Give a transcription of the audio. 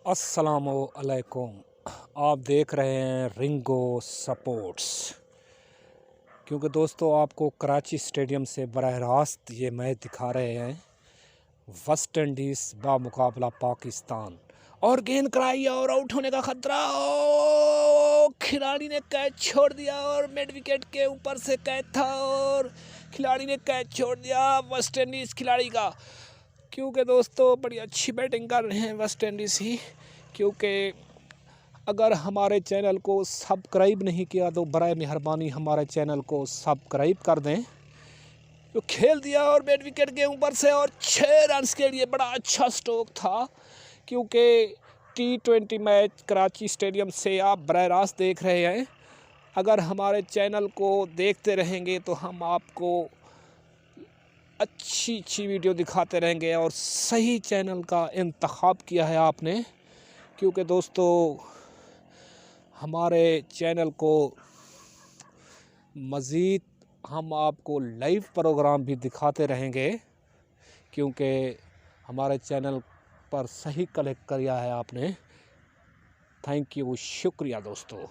अस्सलामुअलैकुम। आप देख रहे हैं रिंगो स्पोर्ट्स। क्योंकि दोस्तों आपको कराची स्टेडियम से बराह रास्त ये मैच दिखा रहे हैं वेस्ट इंडीज़ बा मुकाबला पाकिस्तान। और गेंद कराई और आउट होने का खतरा, खिलाड़ी ने कैच छोड़ दिया और मिड विकेट के ऊपर से कैच था और खिलाड़ी ने कैच छोड़ दिया वेस्ट इंडीज़ खिलाड़ी का। क्योंकि दोस्तों बड़ी अच्छी बैटिंग कर रहे हैं वेस्ट इंडीज़ ही। क्योंकि अगर हमारे चैनल को सब्सक्राइब नहीं किया तो बराए मेहरबानी हमारे चैनल को सब्सक्राइब कर दें। तो खेल दिया और मिड विकेट के ऊपर से और 6 रन्स के लिए बड़ा अच्छा स्ट्रोक था। क्योंकि T20 मैच कराची स्टेडियम से आप बराह रास्त देख रहे हैं। अगर हमारे चैनल को देखते रहेंगे तो हम आपको अच्छी वीडियो दिखाते रहेंगे और सही चैनल का इंतखाब किया है आपने। क्योंकि दोस्तों हमारे चैनल को मज़ीद हम आपको लाइव प्रोग्राम भी दिखाते रहेंगे। क्योंकि हमारे चैनल पर सही कलेक्ट किया है आपने। थैंक यू, शुक्रिया दोस्तों।